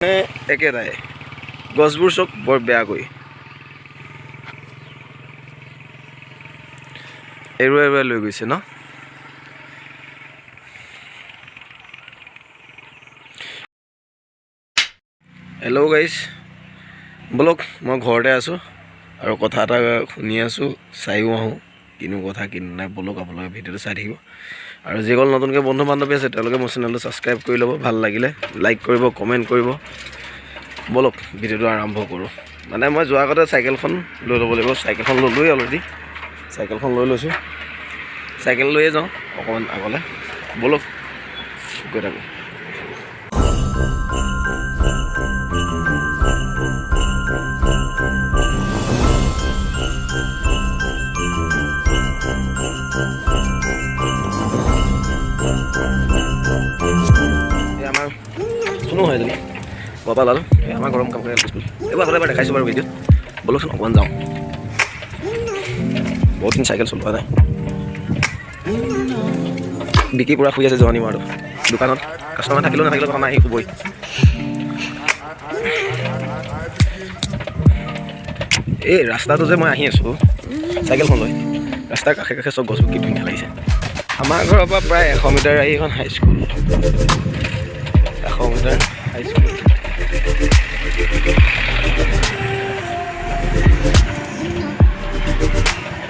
একেটাই গছবোৰ চব বৰ বেয়াকৈ এৰুৱাই লৈ গৈছে ন। হেল্ল' গাইজ, বলক মই ঘৰতে আছোঁ আৰু কথা এটা শুনি আছোঁ, চাইও আহোঁ কিনো কথা কিনো নাই। বলক আপোনালোকে ভিডিঅ'টো চাই থাকিব আৰু যিসকল নতুনকৈ বন্ধু বান্ধৱী আছে তেওঁলোকে মোৰ চেনেলটো ছাবস্ক্ৰাইব কৰি ল'ব, ভাল লাগিলে লাইক কৰিব, কমেণ্ট কৰিব। বলক ভিডিঅ'টো আৰম্ভ কৰোঁ। মানে মই যোৱাৰ আগতে চাইকেলখন লৈ ল'ব লাগিব। চাইকেলখন ল'লোৱেই অলৰেডি, চাইকেলখন লৈ লৈছোঁ। চাইকেল লৈয়ে যাওঁ অকণমান আগলৈ, বলক গৈ থাকোঁ। আমাৰ শুনো হয় যদি বাবা লাল আমাৰ গৰম কাম কৰি স্কুল এইবোৰ আগতে এবাৰ দেখাইছোঁ বাৰু ভিডিঅ'ত। বলকচোন অকণমান যাওঁ, বহুত দিন চাইকেল চলোৱা নাই। বিকি পূৰা শুই আছে জোৱানী মাৰটো দোকানত। কাষ্টমাৰ থাকিলেও নাথাকিলেও কথা নাই, শুবই। এই ৰাস্তাটো যে মই আহি আছোঁ চাইকেলখন লৈ, ৰাস্তাৰ কাষে কাষে চব গছবোৰ কি ধুনীয়া লাগিছে। আমাৰ ঘৰৰ পৰা প্ৰায় 100 মিটাৰ আহি এখন হাইস্কুল, 100 মিটাৰ হাইস্কুল।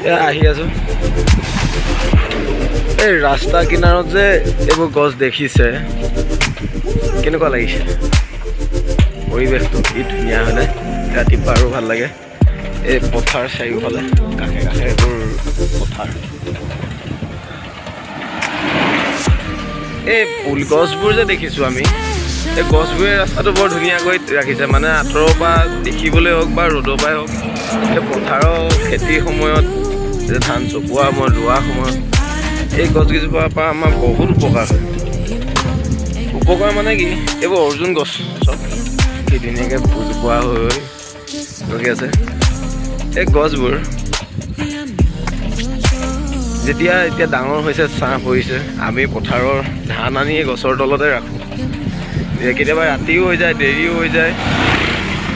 এয়া আহি আছোঁ। এই ৰাস্তা কিনাৰত যে এইবোৰ গছ দেখিছে, কেনেকুৱা লাগিছে পৰিৱেশটো, কি ধুনীয়া হয়নে? ৰাতিপুৱা আৰু ভাল লাগে। এই পথাৰ চাৰিওফালে কাষে কাষে এইবোৰ পথাৰ। এই ফুল গছবোৰ যে দেখিছোঁ আমি, এই গছবোৰে ৰাস্তাটো বৰ ধুনীয়াকৈ ৰাখিছে। মানে আঁতৰৰ পৰা দেখিবলৈ হওক বা ৰ'দৰ পৰাই হওক, এই পথাৰৰ খেতিৰ সময়ত যে ধান চপোৱা সময়ত, ৰোৱা সময়ত এই গছকেইজোপাৰ পৰা আমাৰ বহুত উপকাৰ হয়। উপকাৰ মানে কি, এইবোৰ অৰ্জুন গছ চব কি ধুনীয়াকৈ জোপোৱা হৈ ৰখি আছে। এই গছবোৰ যেতিয়া এতিয়া ডাঙৰ হৈছে, ছাঁ পৰিছে, আমি পথাৰৰ ধান আনি গছৰ তলতে ৰাখোঁ। কেতিয়াবা ৰাতিও হৈ যায়, দেৰিও হৈ যায়।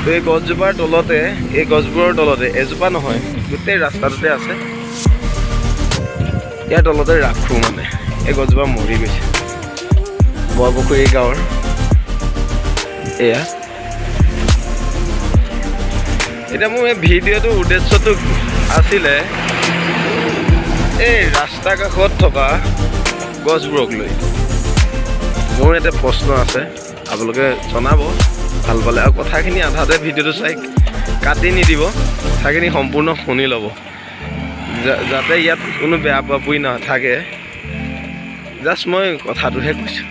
তো এই গছজোপাৰ তলতে, এই গছবোৰৰ তলতে, এজোপা নহয় গোটেই ৰাস্তাটোতে আছে, ইয়াৰ তলতে ৰাখোঁ। মানে এই গছজোপা মৰি গৈছে। বৰপুখুৰী গাঁৱৰ এয়া। এতিয়া মোৰ এই ভিডিঅ'টোৰ উদ্দেশ্যটো আছিলে এই ৰাস্তা কাষত থকা গছবোৰক লৈ। মোৰ এটা প্ৰশ্ন আছে, আপোনালোকে জনাব ভাল পালে। আৰু কথাখিনি আধাতে ভিডিঅ'টো চাই কাটি নিদিব, কথাখিনি সম্পূৰ্ণ শুনি ল'ব, যাতে ইয়াত কোনো বেয়া পোৱা পুৰি নাথাকে। জাষ্ট মই কথাটোহে কৈছোঁ।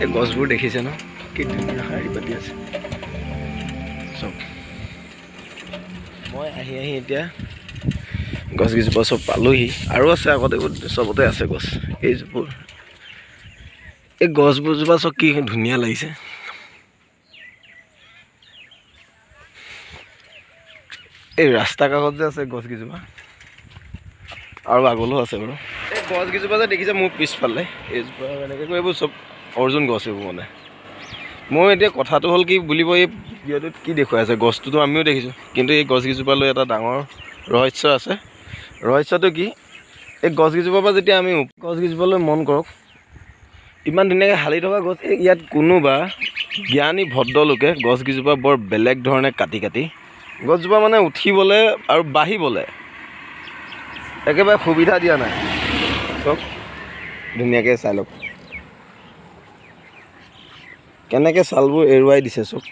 এই গছবোৰ দেখিছে ন, কি ধুনীয়া শাৰী পাতি আছে চব। মই আহি এতিয়া গছকেইজোপা চব পালোহি, আৰু আছে আগতে, চবতে আছে গছ। এইজোপা এই গছবোৰজোপা চব কি ধুনীয়া লাগিছে। এই ৰাস্তা কাষত যে আছে গছকেইজোপা, আৰু আগলৈও আছে বাৰু। এই গছকেইজোপা যে দেখিছে মোৰ পিছফালে, এইজোপা এনেকৈ এইবোৰ চব অৰ্জুন গছ এইবোৰ। মানে মোৰ এতিয়া কথাটো হ'ল কি বুলিব, এই ভিডিঅ'টোত কি দেখুৱাই আছে, গছটোতো আমিও দেখিছোঁ, কিন্তু এই গছকেইজোপা লৈ এটা ডাঙৰ ৰহস্য আছে। ৰহস্যটো কি, এই গছকেইজোপাৰ পৰা যেতিয়া আমি গছকেইজোপালৈ মন কৰক, ইমান ধুনীয়াকৈ হালি থকা গছ। ইয়াত কোনোবা জ্ঞানী ভদ্ৰলোকে গছকেইজোপা বৰ বেলেগ ধৰণে কাটি গছজোপা মানে উঠিবলৈ আৰু বাঢ়িবলৈ একেবাৰে সুবিধা দিয়া নাই। চব ধুনীয়াকৈ চাই লওক কেনেকৈ ছালবোৰ এৰুৱাই দিছে চব।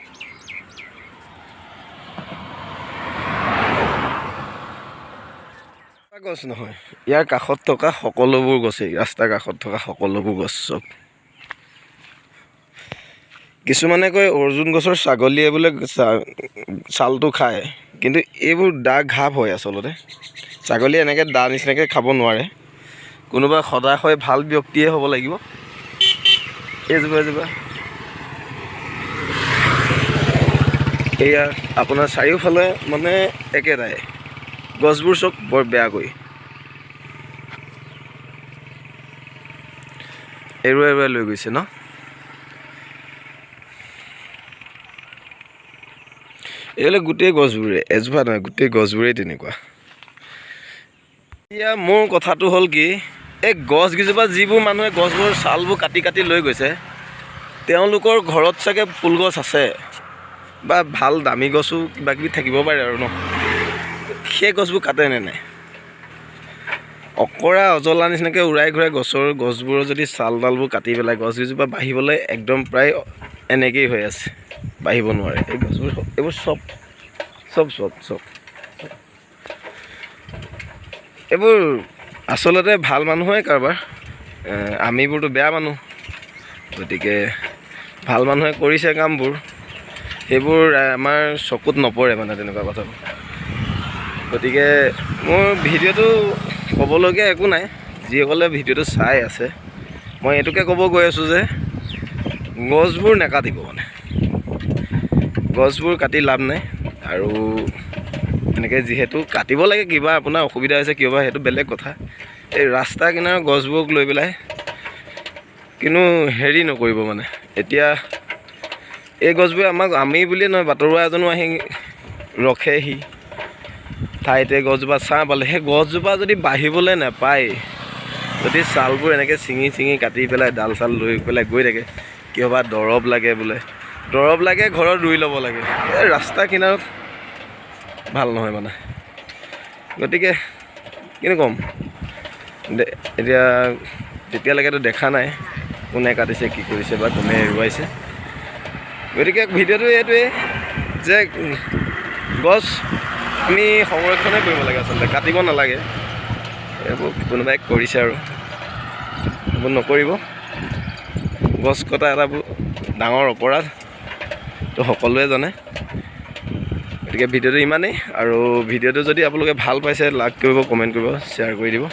গছ নহয়, ইয়াৰ কাষত থকা সকলোবোৰ গছেই, ৰাস্তাৰ কাষত থকা সকলোবোৰ গছ চব। কিছুমানে কয় অৰ্জুন গছৰ ছাগলীয়ে বোলে ছালটো খায়, কিন্তু এইবোৰ দা ঘাপ হয় আচলতে। ছাগলীয়ে এনেকৈ দা নিচিনাকৈ খাব নোৱাৰে। কোনোবা সদাশয় ভাল ব্যক্তিয়ে হ'ব লাগিব। এজোপা এয়া আপোনাৰ চাৰিওফালে মানে একেটাই গছবোৰ চব বৰ বেয়াকৈ এৰুৱাই লৈ গৈছে ন। এইবিলাক গোটেই গছবোৰে, এজোপা নহয় গোটেই গছবোৰেই তেনেকুৱা। এতিয়া মোৰ কথাটো হ'ল কি, এই গছকেইজোপা যিবোৰ মানুহে গছবোৰৰ ছালবোৰ কাটি কাটি লৈ গৈছে, তেওঁলোকৰ ঘৰত চাগে ফুল গছ আছে বা ভাল দামী গছো কিবা কিবি থাকিব পাৰে আৰু ন, সেই গছবোৰ কাটেনে নাই? অকৰা অজলা নিচিনাকৈ উৰাই ঘূৰাই গছবোৰৰ যদি ছাল ডালবোৰ কাটি পেলাই গছকেইজোপা বাঢ়িবলৈ একদম প্ৰায় এনেকেই হৈ আছে, বাঢ়িব নোৱাৰে এই গছবোৰ। এইবোৰ চব এইবোৰ আচলতে ভাল মানুহে কাৰোবাৰ, আমিবোৰতো বেয়া মানুহ, গতিকে ভাল মানুহে কৰিছে কামবোৰ, সেইবোৰ আমাৰ চকুত নপৰে মানে তেনেকুৱা কথাবোৰ। গতিকে মোৰ ভিডিঅ'টো ক'বলগীয়া একো নাই, যিসকলে ভিডিঅ'টো চাই আছে মই এইটোকে ক'ব গৈ আছোঁ যে গছবোৰ নাকাটিব, মানে গছবোৰ কাটি লাভ নাই। আৰু এনেকৈ যিহেতু কাটিব লাগে, কিবা আপোনাৰ অসুবিধা হৈছে কিবা সেইটো বেলেগ কথা। এই ৰাস্তা কিনাৰৰ গছবোৰক লৈ পেলাই কিন্তু হেৰি নকৰিব মানে। এতিয়া এই গছবোৰে আমাক, আমি বুলিয়ে নহয় বাটৰুৱা এজনো আহি ৰখেহি ঠাইতে, গছজোপা ছাঁ পালে সেই গছজোপা যদি বাঢ়িবলৈ নাপায়, যদি ছালবোৰ এনেকৈ ছিঙি কাটি পেলাই ডাল চাল লৈ পেলাই গৈ থাকে, কিয়বা দৰৱ লাগে বোলে, দৰৱ লাগে ঘৰত ৰুই ল'ব লাগে, এই ৰাস্তা কিনাৰত ভাল নহয় মানে। গতিকে কিনো ক'ম, এতিয়া তেতিয়ালৈকেতো দেখা নাই কোনে কাটিছে কি কৰিছে বা কোনে এৰুৱাইছে। গতিকে ভিডিঅ'টো এইটোৱেই যে গছ আমি সংৰক্ষণে কৰিব লাগে, আচলতে কাটিব নালাগে। এইবোৰ কোনোবাই কৰিছে আৰু এইবোৰ নকৰিব। গছ কটা এটা ডাঙৰ অপৰাধ, তো সকলোৱে জানে। গতিকে ভিডিঅ'টো ইমানেই, আৰু ভিডিঅ'টো যদি আপোনালোকে ভাল পাইছে লাইক কৰিব, কমেণ্ট কৰিব, শ্বেয়াৰ কৰি দিব।